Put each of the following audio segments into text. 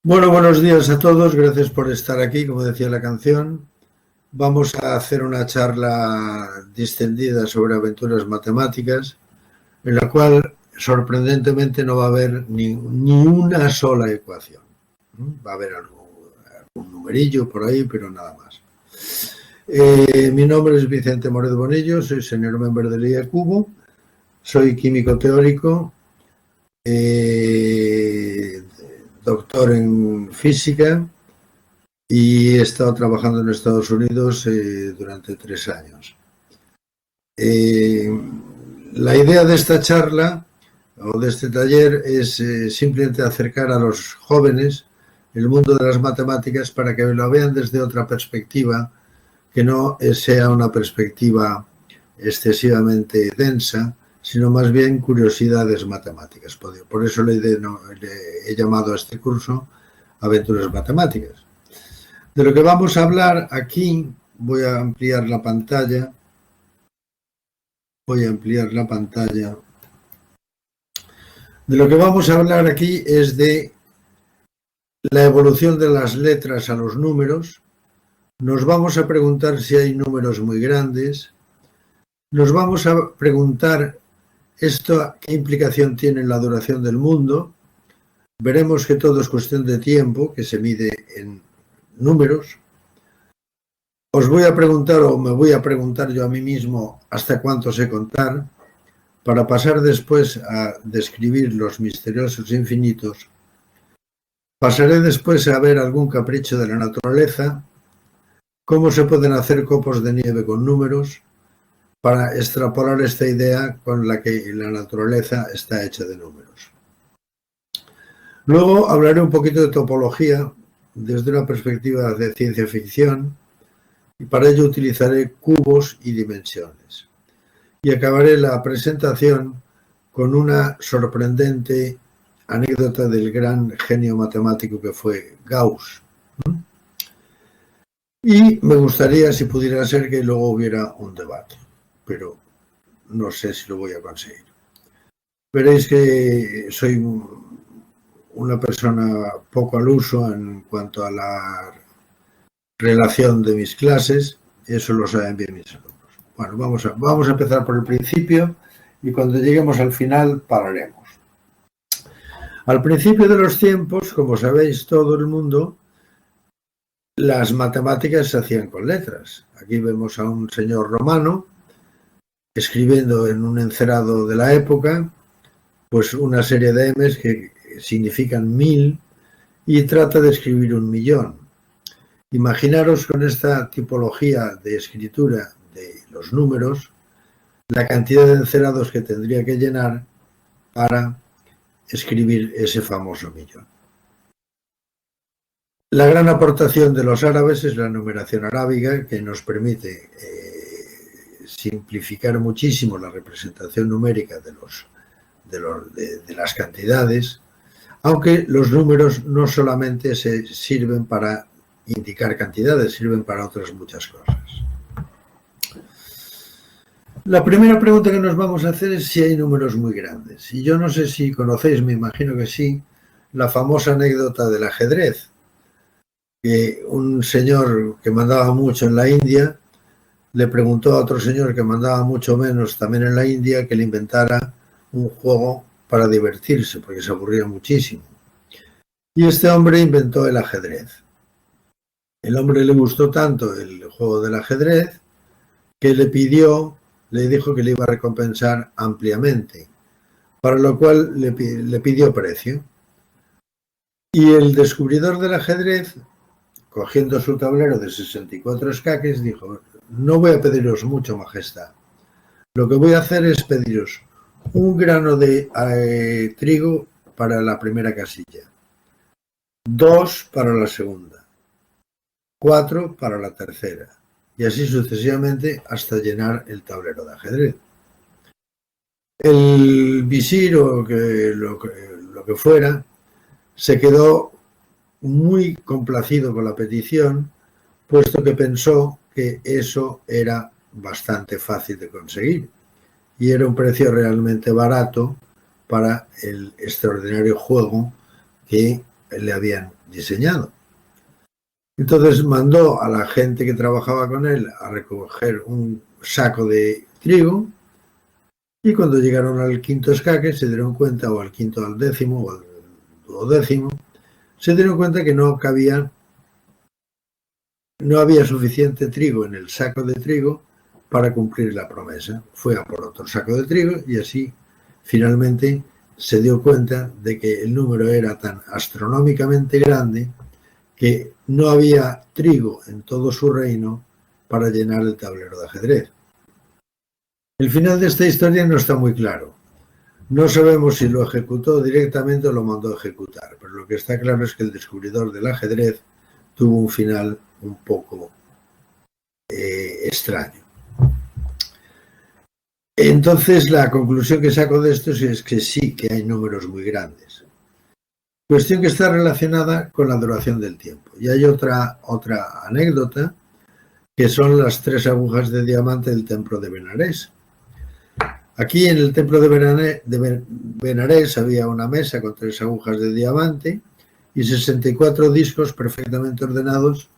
Bueno, buenos días a todos, gracias por estar aquí, como decía la canción. Vamos a hacer una charla distendida sobre aventuras matemáticas, en la cual sorprendentemente no va a haber ni una sola ecuación. Va a haber algún numerillo por ahí, pero nada más. Mi nombre es Vicente Moret Bonillo, soy senior member del IACUBO, soy químico teórico, doctor en física, y he estado trabajando en Estados Unidos durante 3 años. La idea de esta charla o de este taller es simplemente acercar a los jóvenes el mundo de las matemáticas para que lo vean desde otra perspectiva, que no sea una perspectiva excesivamente densa, sino más bien curiosidades matemáticas. Por eso le he llamado a este curso Aventuras Matemáticas. De lo que vamos a hablar aquí, voy a ampliar la pantalla. De lo que vamos a hablar aquí es de la evolución de las letras a los números. Nos vamos a preguntar si hay números muy grandes. Nos vamos a preguntar esto, qué implicación tiene en la duración del mundo. Veremos que todo es cuestión de tiempo, que se mide en números. Os voy a preguntar, o me voy a preguntar yo a mí mismo, hasta cuánto sé contar, para pasar después a describir los misteriosos infinitos. Pasaré después a ver algún capricho de la naturaleza, cómo se pueden hacer copos de nieve con números, para extrapolar esta idea con la que la naturaleza está hecha de números. Luego hablaré un poquito de topología desde una perspectiva de ciencia ficción, y para ello utilizaré cubos y dimensiones. Y acabaré la presentación con una sorprendente anécdota del gran genio matemático que fue Gauss. Y me gustaría, si pudiera ser, que luego hubiera un debate, pero no sé si lo voy a conseguir. Veréis que soy una persona poco al uso en cuanto a la relación de mis clases, eso lo saben bien mis alumnos. Bueno, vamos a empezar por el principio y cuando lleguemos al final pararemos. Al principio de los tiempos, como sabéis todo el mundo, las matemáticas se hacían con letras. Aquí vemos a un señor romano escribiendo en un encerado de la época, pues una serie de M's que significan 1000 y trata de escribir 1.000.000. Imaginaros con esta tipología de escritura de los números, la cantidad de encerados que tendría que llenar para escribir ese famoso millón. La gran aportación de los árabes es la numeración arábiga, que nos permite simplificar muchísimo la representación numérica de las cantidades, aunque los números no solamente se sirven para indicar cantidades, sirven para otras muchas cosas. La primera pregunta que nos vamos a hacer es si hay números muy grandes. Y yo no sé si conocéis, me imagino que sí, la famosa anécdota del ajedrez, que un señor que mandaba mucho en la India le preguntó a otro señor que mandaba mucho menos también en la India que le inventara un juego para divertirse, porque se aburría muchísimo. Y este hombre inventó el ajedrez. El hombre le gustó tanto el juego del ajedrez que le dijo que le iba a recompensar ampliamente, para lo cual le pidió precio. Y el descubridor del ajedrez, cogiendo su tablero de 64 escaques, dijo: no voy a pediros mucho, majestad. Lo que voy a hacer es pediros un grano de trigo para la primera casilla, 2 para la segunda, 4 para la tercera, y así sucesivamente hasta llenar el tablero de ajedrez. El visir o lo que fuera se quedó muy complacido con la petición, puesto que pensó que eso era bastante fácil de conseguir y era un precio realmente barato para el extraordinario juego que le habían diseñado. Entonces mandó a la gente que trabajaba con él a recoger un saco de trigo, y cuando llegaron al quinto escaque se dieron cuenta, o al quinto, al décimo, o al duodécimo, se dieron cuenta que no había suficiente trigo en el saco de trigo para cumplir la promesa. Fue a por otro saco de trigo y así finalmente se dio cuenta de que el número era tan astronómicamente grande que no había trigo en todo su reino para llenar el tablero de ajedrez. El final de esta historia no está muy claro. No sabemos si lo ejecutó directamente o lo mandó a ejecutar, pero lo que está claro es que el descubridor del ajedrez tuvo un final un poco extraño. Entonces, la conclusión que saco de esto es que sí que hay números muy grandes. Cuestión que está relacionada con la duración del tiempo. Y hay otra anécdota, que son las 3 agujas de diamante del templo de Benarés. Aquí en el templo de Benarés había una mesa con 3 agujas de diamante y 64 discos perfectamente ordenados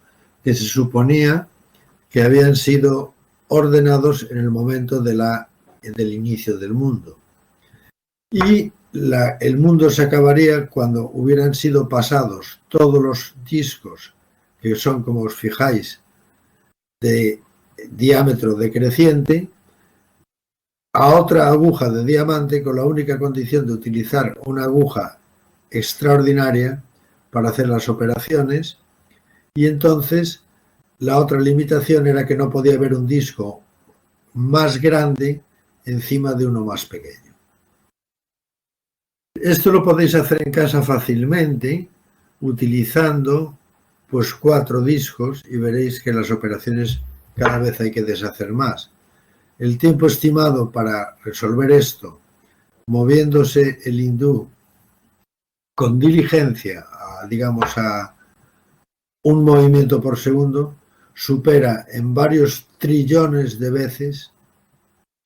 que se suponía que habían sido ordenados en el momento del inicio del mundo. Y el mundo se acabaría cuando hubieran sido pasados todos los discos, que son, como os fijáis, de diámetro decreciente, a otra aguja de diamante, con la única condición de utilizar una aguja extraordinaria para hacer las operaciones, y entonces la otra limitación era que no podía haber un disco más grande encima de uno más pequeño. Esto lo podéis hacer en casa fácilmente utilizando pues 4 discos y veréis que las operaciones cada vez hay que deshacer más. El tiempo estimado para resolver esto, moviéndose el hindú con diligencia, digamos a un movimiento por segundo, supera en varios trillones de veces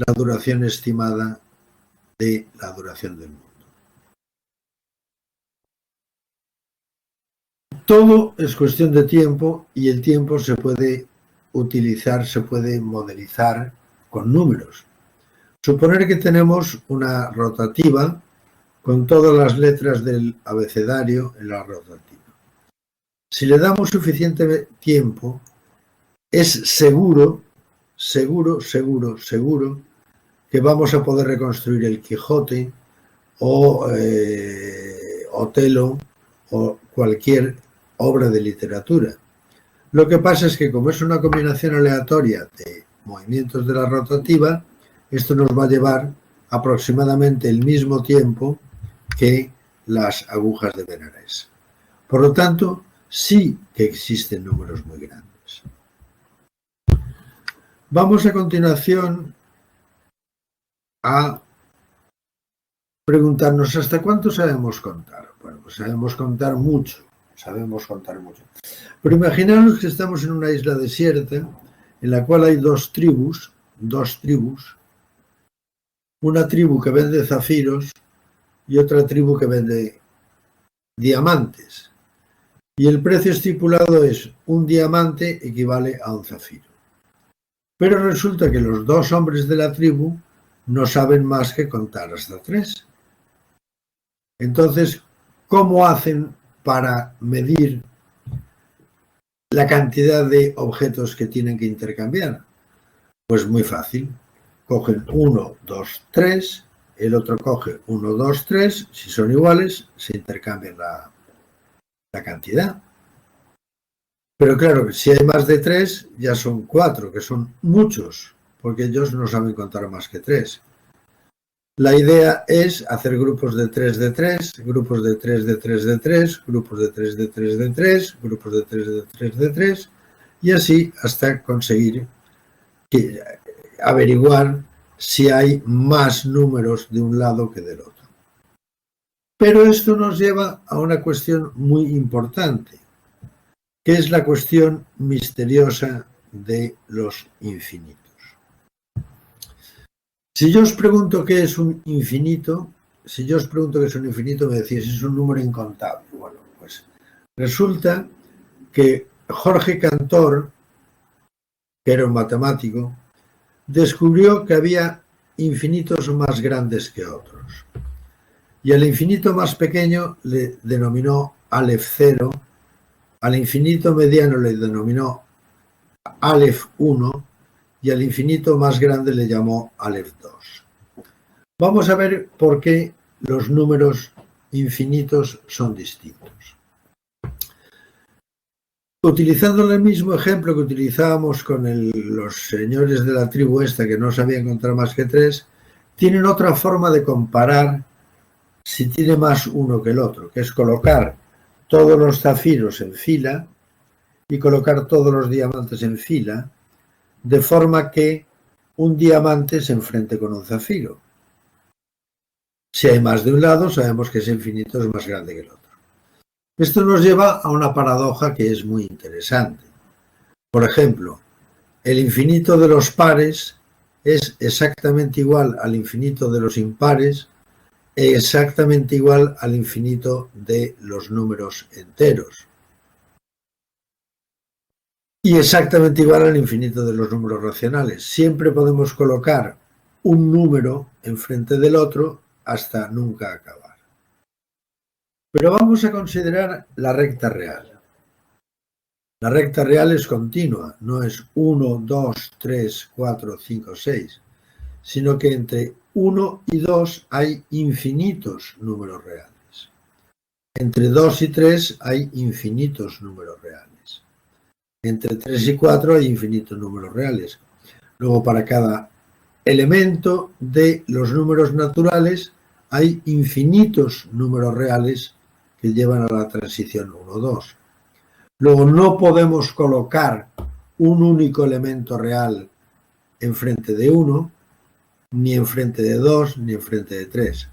la duración estimada de la duración del mundo. Todo es cuestión de tiempo y el tiempo se puede utilizar, se puede modelizar con números. Suponer que tenemos una rotativa con todas las letras del abecedario en la rotativa. Si le damos suficiente tiempo, es seguro que vamos a poder reconstruir el Quijote o Otelo o cualquier obra de literatura. Lo que pasa es que como es una combinación aleatoria de movimientos de la rotativa, esto nos va a llevar aproximadamente el mismo tiempo que las agujas de Benarés. Por lo tanto, sí que existen números muy grandes. Vamos a continuación a preguntarnos ¿hasta cuánto sabemos contar? Bueno, pues sabemos contar mucho. Pero imaginaos que estamos en una isla desierta en la cual hay dos tribus, una tribu que vende zafiros y otra tribu que vende diamantes. Y el precio estipulado es un diamante equivale a un zafiro. Pero resulta que los dos hombres de la tribu no saben más que contar hasta 3. Entonces, ¿cómo hacen para medir la cantidad de objetos que tienen que intercambiar? Pues muy fácil. Cogen 1, 2, 3, el otro coge 1, 2, 3, si son iguales, se intercambian la cantidad. Pero claro, si hay más de 3, ya son 4, que son muchos, porque ellos no saben contar más que 3. La idea es hacer grupos de 3 de 3, grupos de 3 de 3 de 3, grupos de 3 de 3 de 3, grupos de 3 de 3 de 3, y así hasta conseguir averiguar si hay más números de un lado que del otro. Pero esto nos lleva a una cuestión muy importante, que es la cuestión misteriosa de los infinitos. Si yo os pregunto qué es un infinito, me decís es un número incontable. Bueno, pues Resulta que Jorge Cantor, que era un matemático, descubrió que había infinitos más grandes que otros. Y al infinito más pequeño le denominó Aleph 0, al infinito mediano le denominó Aleph 1 y al infinito más grande le llamó Aleph 2. Vamos a ver por qué los números infinitos son distintos. Utilizando el mismo ejemplo que utilizábamos con los señores de la tribu esta que no sabían contar más que 3, tienen otra forma de comparar si tiene más uno que el otro, que es colocar todos los zafiros en fila y colocar todos los diamantes en fila, de forma que un diamante se enfrente con un zafiro. Si hay más de un lado, sabemos que ese infinito es más grande que el otro. Esto nos lleva a una paradoja que es muy interesante. Por ejemplo, el infinito de los pares es exactamente igual al infinito de los impares e exactamente igual al infinito de los números enteros. Y exactamente igual al infinito de los números racionales. Siempre podemos colocar un número enfrente del otro hasta nunca acabar. Pero vamos a considerar la recta real. La recta real es continua, no es 1, 2, 3, 4, 5, 6, sino que entre 1 y 2 hay infinitos números reales. Entre 2 y 3 hay infinitos números reales. Entre 3 y 4 hay infinitos números reales. Luego, para cada elemento de los números naturales hay infinitos números reales que llevan a la transición 1-2. Luego, no podemos colocar un único elemento real enfrente de 1, ni enfrente de 2, ni enfrente de 3.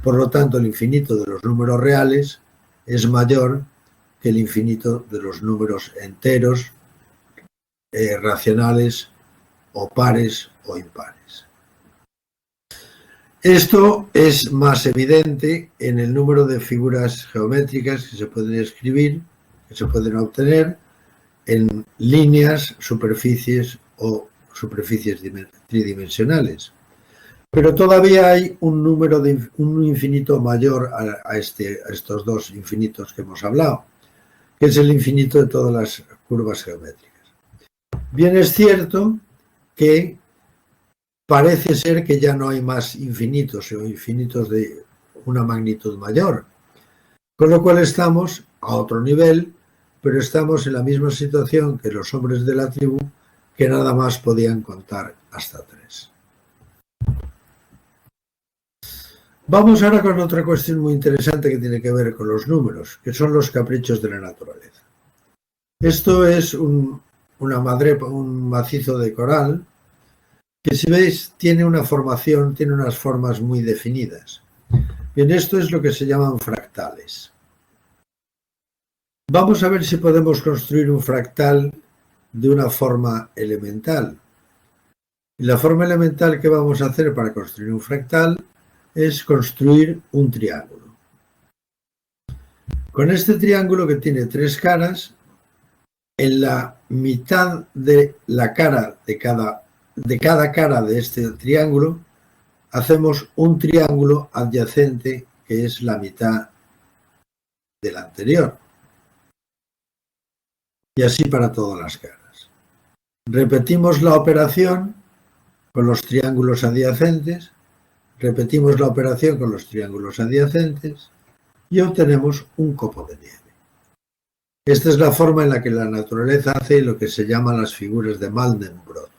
Por lo tanto, el infinito de los números reales es mayor que el infinito de los números enteros, racionales o pares o impares. Esto es más evidente en el número de figuras geométricas que se pueden escribir, que se pueden obtener en líneas, superficies o superficies tridimensionales. Pero todavía hay un infinito mayor a estos dos infinitos que hemos hablado, que es el infinito de todas las curvas geométricas. Bien es cierto que parece ser que ya no hay más infinitos o infinitos de una magnitud mayor, con lo cual estamos a otro nivel, pero estamos en la misma situación que los hombres de la tribu, que nada más podían contar hasta 3. Vamos ahora con otra cuestión muy interesante que tiene que ver con los números, que son los caprichos de la naturaleza. Esto es un macizo de coral que, si veis, tiene una formación, tiene unas formas muy definidas. Bien, esto es lo que se llaman fractales. Vamos a ver si podemos construir un fractal de una forma elemental. Y la forma elemental que vamos a hacer para construir un fractal es construir un triángulo. Con este triángulo, que tiene 3 caras, en la mitad de la cara de cada cara de este triángulo hacemos un triángulo adyacente que es la mitad del anterior. Y así para todas las caras. Repetimos la operación con los triángulos adyacentes, repetimos la operación con los triángulos adyacentes y obtenemos un copo de nieve. Esta es la forma en la que la naturaleza hace lo que se llaman las figuras de Mandelbrot.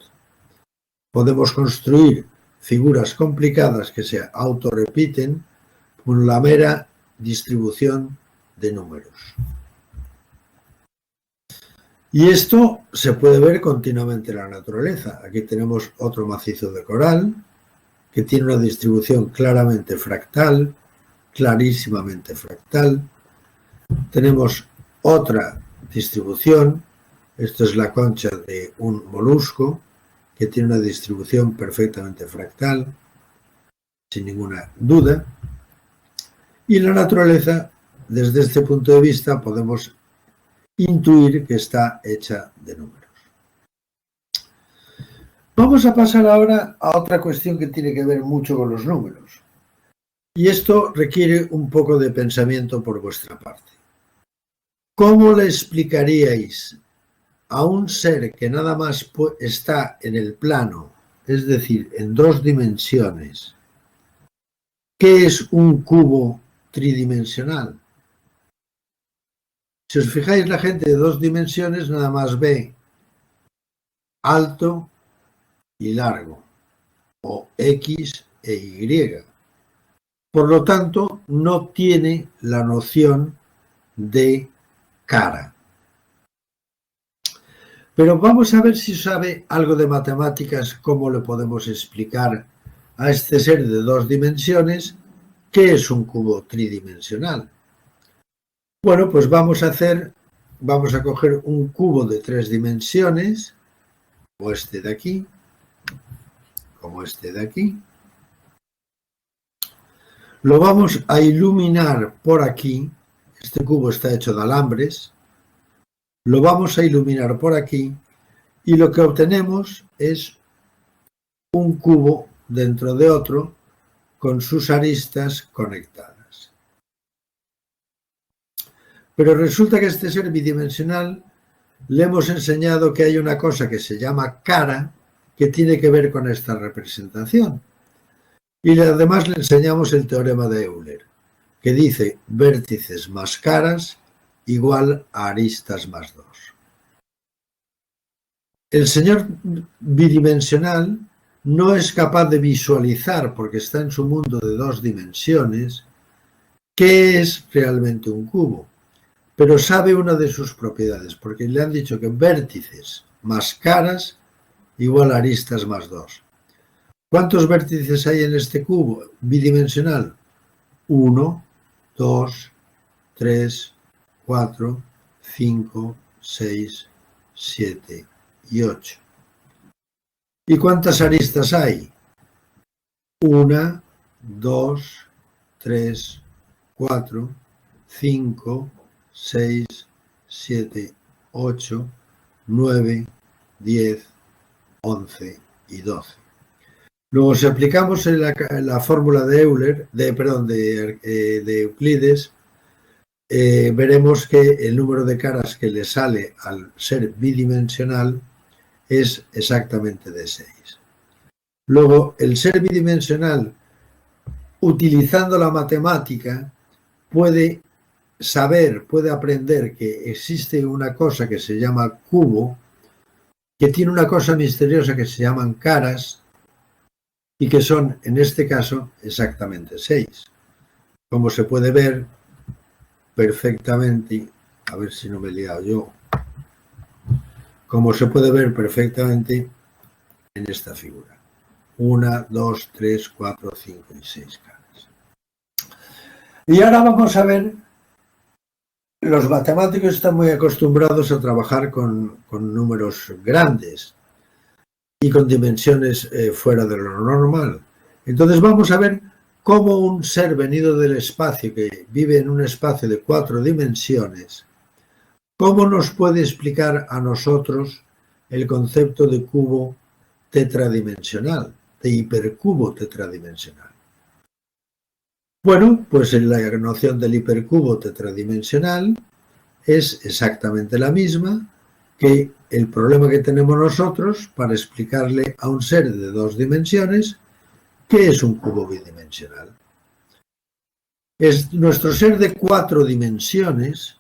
Podemos construir figuras complicadas que se autorrepiten con la mera distribución de números. Y esto se puede ver continuamente en la naturaleza. Aquí tenemos otro macizo de coral que tiene una distribución claramente fractal, clarísimamente fractal. Tenemos otra distribución, esto es la concha de un molusco que tiene una distribución perfectamente fractal, sin ninguna duda. Y en la naturaleza, desde este punto de vista, podemos intuir que está hecha de números. Vamos a pasar ahora a otra cuestión que tiene que ver mucho con los números. Y esto requiere un poco de pensamiento por vuestra parte. ¿Cómo le explicaríais a un ser que nada más está en el plano, es decir, en 2 dimensiones, qué es un cubo tridimensional? Si os fijáis, la gente de 2 dimensiones nada más ve alto y largo, o X e Y. Por lo tanto, no tiene la noción de cara. Pero vamos a ver si sabe algo de matemáticas, cómo le podemos explicar a este ser de 2 dimensiones qué es un cubo tridimensional. Bueno, pues vamos a coger un cubo de 3 dimensiones, como este de aquí, como este de aquí. Lo vamos a iluminar por aquí. Este cubo está hecho de alambres. Lo vamos a iluminar por aquí y lo que obtenemos es un cubo dentro de otro con sus aristas conectadas. Pero resulta que este ser bidimensional le hemos enseñado que hay una cosa que se llama cara que tiene que ver con esta representación. Y además le enseñamos el teorema de Euler, que dice vértices más caras igual a aristas más 2. El señor bidimensional no es capaz de visualizar, porque está en su mundo de 2 dimensiones, qué es realmente un cubo, pero sabe una de sus propiedades, porque le han dicho que vértices más caras igual a aristas más 2. ¿Cuántos vértices hay en este cubo bidimensional? 1, 2, 3, 4, 5, 6, 7 y 8. ¿Y cuántas aristas hay? 1, 2, 3, 4, 5, 6, 7, 8, 9, 10, 11 y 12. Luego, si aplicamos la fórmula de Euler, de Euclides, veremos que el número de caras que le sale al ser bidimensional es exactamente de 6. Luego, el ser bidimensional, utilizando la matemática, puede aprender que existe una cosa que se llama cubo, que tiene una cosa misteriosa que se llaman caras, y que son, en este caso, exactamente 6. Como se puede ver perfectamente, a ver si no me he liado yo, como se puede ver perfectamente en esta figura. 1, 2, 3, 4, 5 y 6 caras. Y ahora vamos a ver, los matemáticos están muy acostumbrados a trabajar con números grandes y con dimensiones fuera de lo normal. Entonces vamos a ver cómo un ser venido del espacio, que vive en un espacio de 4 dimensiones, cómo nos puede explicar a nosotros el concepto de cubo tetradimensional, de hipercubo tetradimensional. Bueno, pues la noción del hipercubo tetradimensional es exactamente la misma que el problema que tenemos nosotros para explicarle a un ser de 2 dimensiones qué es un cubo bidimensional. Nuestro ser de 4 dimensiones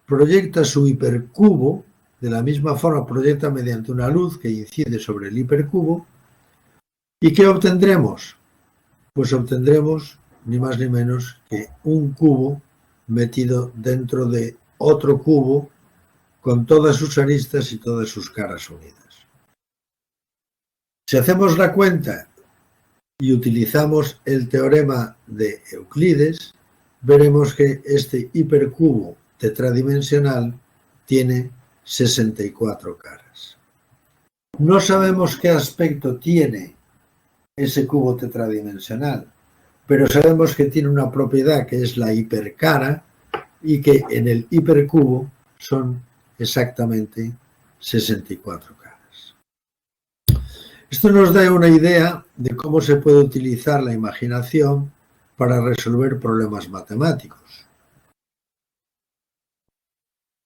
proyecta su hipercubo, de la misma forma proyecta mediante una luz que incide sobre el hipercubo. ¿Y qué obtendremos? Pues obtendremos ni más ni menos que un cubo metido dentro de otro cubo con todas sus aristas y todas sus caras unidas. Si hacemos la cuenta y utilizamos el teorema de Euclides, veremos que este hipercubo tetradimensional tiene 64 caras. No sabemos qué aspecto tiene ese cubo tetradimensional, pero sabemos que tiene una propiedad que es la hipercara y que en el hipercubo son exactamente 64 caras. Esto nos da una idea de cómo se puede utilizar la imaginación para resolver problemas matemáticos.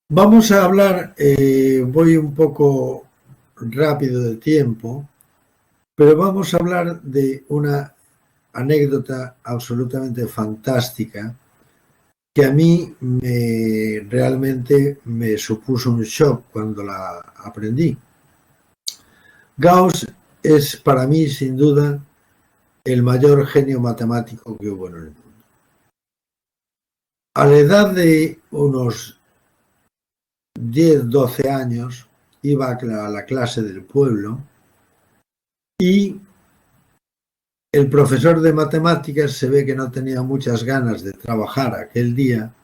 Vamos a hablar, voy un poco rápido de tiempo, pero vamos a hablar de una anécdota absolutamente fantástica que a mí realmente me supuso un shock cuando la aprendí. Gauss es para mí, sin duda, el mayor genio matemático que hubo en el mundo. A la edad de unos 10, 12 años, iba a la clase del pueblo y el profesor de matemáticas se ve que no tenía muchas ganas de trabajar aquel día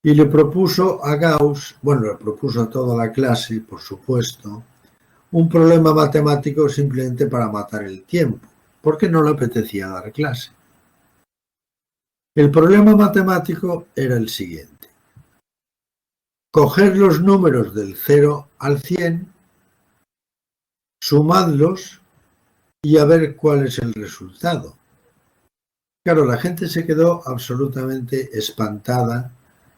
y le propuso a Gauss, bueno, le propuso a toda la clase, por supuesto, un problema matemático simplemente para matar el tiempo, porque no le apetecía dar clase. El problema matemático era el siguiente: coger los números del 0 al 100, sumadlos y a ver cuál es el resultado. Claro, la gente se quedó absolutamente espantada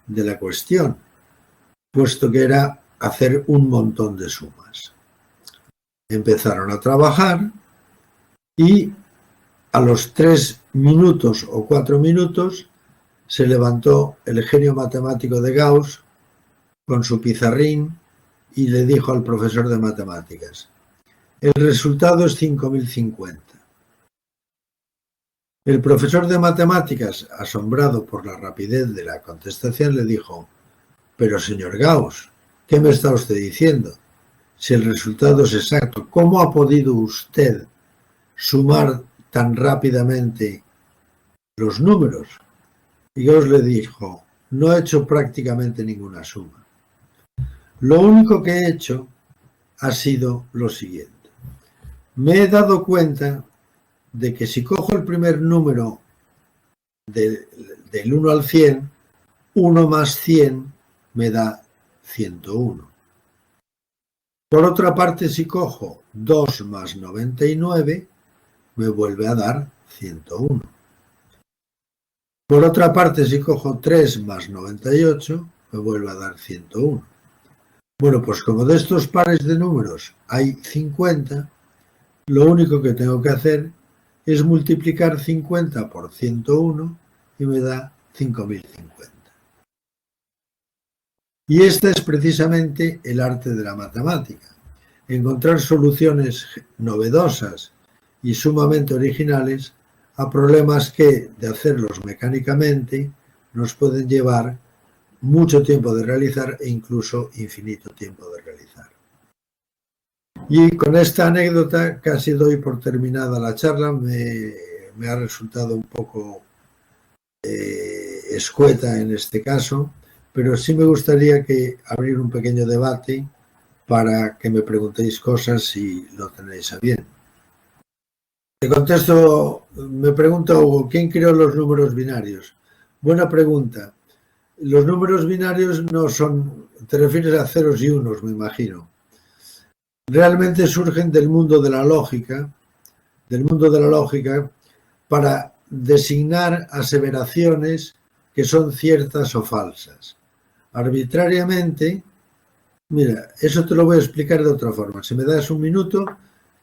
de la cuestión, puesto que era hacer un montón de sumas. Empezaron a trabajar y a los 3 minutos o 4 minutos se levantó el genio matemático de Gauss con su pizarrín y le dijo al profesor de matemáticas: el resultado es 5050. El profesor de matemáticas, asombrado por la rapidez de la contestación, le dijo: pero señor Gauss, ¿qué me está usted diciendo? Si el resultado es exacto, ¿cómo ha podido usted sumar tan rápidamente los números? Y Gauss le dijo: no he hecho prácticamente ninguna suma. Lo único que he hecho ha sido lo siguiente: me he dado cuenta de que si cojo el primer número del 1 al 100, 1 más 100 me da 101. Por otra parte, si cojo 2 más 99, me vuelve a dar 101. Por otra parte, si cojo 3 más 98, me vuelve a dar 101. Bueno, pues como de estos pares de números hay 50, lo único que tengo que hacer es multiplicar 50 por 101 y me da 5050. Y este es precisamente el arte de la matemática: encontrar soluciones novedosas y sumamente originales a problemas que, de hacerlos mecánicamente, nos pueden llevar mucho tiempo de realizar e incluso infinito tiempo de realizar. Y con esta anécdota casi doy por terminada la charla. Me ha resultado un poco escueta en este caso, pero sí me gustaría abrir un pequeño debate para que me preguntéis cosas si lo tenéis a bien. Te contesto, me pregunta Hugo: ¿quién creó los números binarios? Buena pregunta. Los números binarios no son, te refieres a ceros y unos, me imagino. Realmente surgen del mundo de la lógica para designar aseveraciones que son ciertas o falsas. Arbitrariamente, mira, eso te lo voy a explicar de otra forma. Si me das un minuto,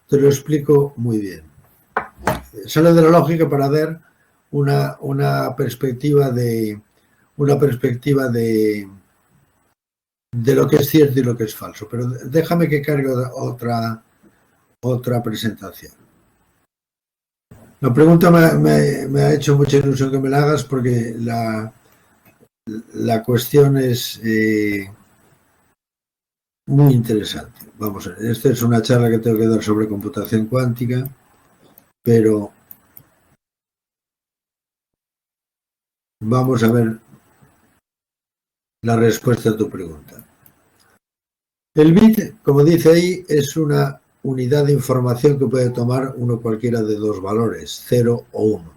te lo explico muy bien. Sale de la lógica para dar una perspectiva de lo que es cierto y lo que es falso. Pero déjame que cargue otra presentación. La pregunta me ha hecho mucha ilusión que me la hagas, porque la cuestión es muy interesante. Vamos a ver, esta es una charla que tengo que dar sobre computación cuántica, pero vamos a ver la respuesta a tu pregunta. El bit, como dice ahí, es una unidad de información que puede tomar cualquiera de dos valores, 0 o 1.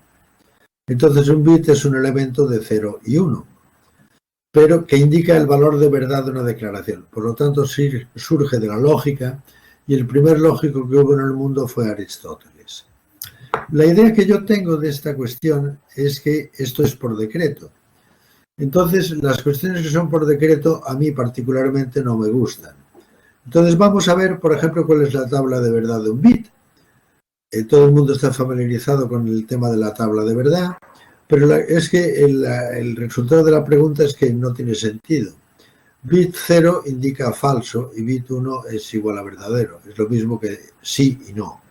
Entonces un bit es un elemento de 0 y 1. pero que indica el valor de verdad de una declaración. Por lo tanto, surge de la lógica, y el primer lógico que hubo en el mundo fue Aristóteles. La idea que yo tengo de esta cuestión es que esto es por decreto. Entonces, las cuestiones que son por decreto a mí particularmente no me gustan. Entonces vamos a ver, por ejemplo, cuál es la tabla de verdad de un bit. Todo el mundo está familiarizado con el tema de la tabla de verdad, pero es que el resultado de la pregunta es que no tiene sentido. Bit 0 indica falso y bit 1 es igual a verdadero. Es lo mismo que sí y no.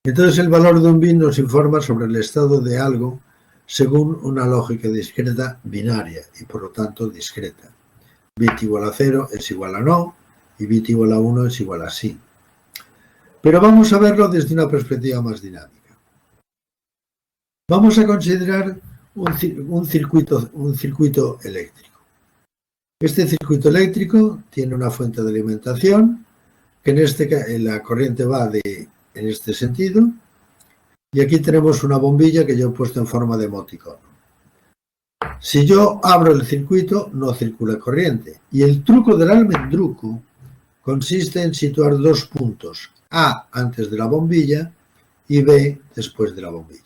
Entonces el valor de un bit nos informa sobre el estado de algo según una lógica discreta binaria y por lo tanto discreta. Bit igual a 0 es igual a no y bit igual a 1 es igual a sí. Pero vamos a verlo desde una perspectiva más dinámica. Vamos a considerar un circuito eléctrico. Este circuito eléctrico tiene una fuente de alimentación que en la corriente va en este sentido, y aquí tenemos una bombilla que yo he puesto en forma de emoticono. Si yo abro el circuito, no circula corriente, y el truco del almendruco consiste en situar dos puntos, A antes de la bombilla y B después de la bombilla.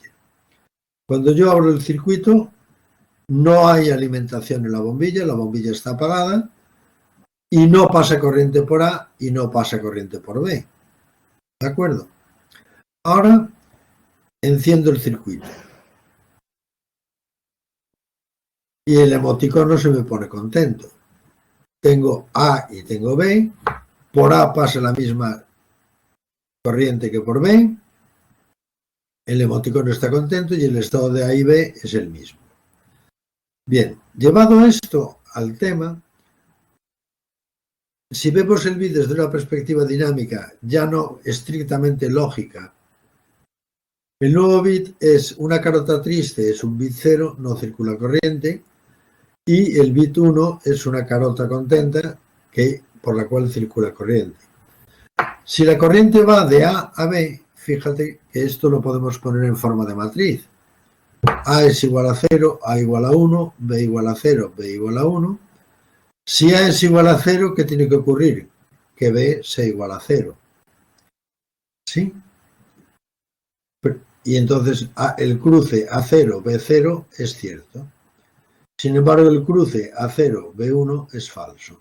Cuando yo abro el circuito, no hay alimentación en la bombilla está apagada, y no pasa corriente por A y no pasa corriente por B. ¿De acuerdo? Ahora enciendo el circuito. Y el emoticono se me pone contento. Tengo A y tengo B. Por A pasa la misma corriente que por B. El emoticono está contento y el estado de A y B es el mismo. Bien, llevado esto al tema, si vemos el bit desde una perspectiva dinámica, ya no estrictamente lógica, el nuevo bit es una carota triste, es un bit 0, no circula corriente, y el bit 1 es una carota contenta por la cual circula corriente. Si la corriente va de A a B, fíjate que esto lo podemos poner en forma de matriz. A es igual a 0, A igual a 1, B igual a 0, B igual a 1. Si A es igual a 0, ¿qué tiene que ocurrir? Que B sea igual a 0. ¿Sí? Y entonces el cruce A0, B0 es cierto. Sin embargo, el cruce A0, B1 es falso.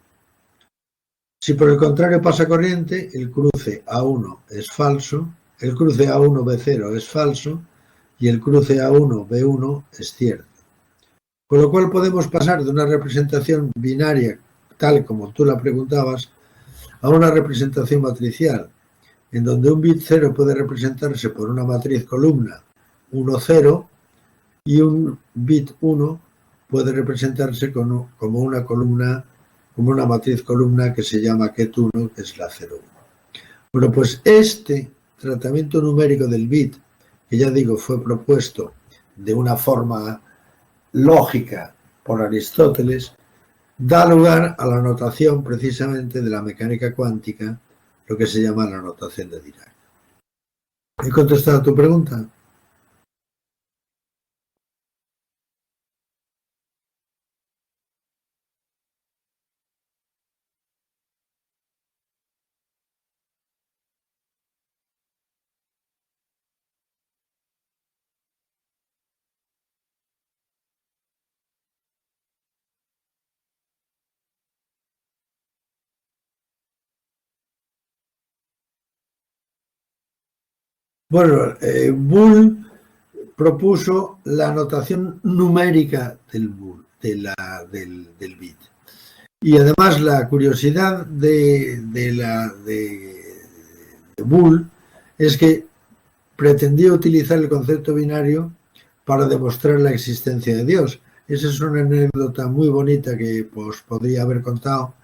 Si por el contrario pasa corriente, el cruce A1 es falso, el cruce A1, B0 es falso y el cruce A1, B1 es cierto. Con lo cual podemos pasar de una representación binaria, tal como tú la preguntabas, a una representación matricial, en donde un bit 0 puede representarse por una matriz columna 1, 0 y un bit 1 puede representarse como una columna, como una matriz columna que se llama ket1, que es la 0,1. Bueno, pues este tratamiento numérico del bit, que ya digo fue propuesto de una forma lógica por Aristóteles, da lugar a la notación precisamente de la mecánica cuántica, lo que se llama la notación de Dirac. ¿He contestado a tu pregunta? Bueno, Boole propuso la notación numérica del bit. Y además la curiosidad de Boole es que pretendía utilizar el concepto binario para demostrar la existencia de Dios. Esa es una anécdota muy bonita que pues, podría haber contado,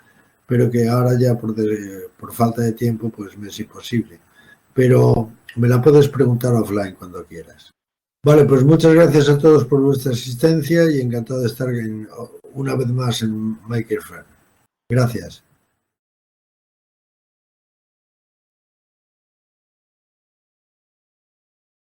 pero que ahora ya por falta de tiempo pues me es imposible. Pero me la puedes preguntar offline cuando quieras. Vale, pues muchas gracias a todos por vuestra asistencia y encantado de estar una vez más en Maker Faire. Gracias.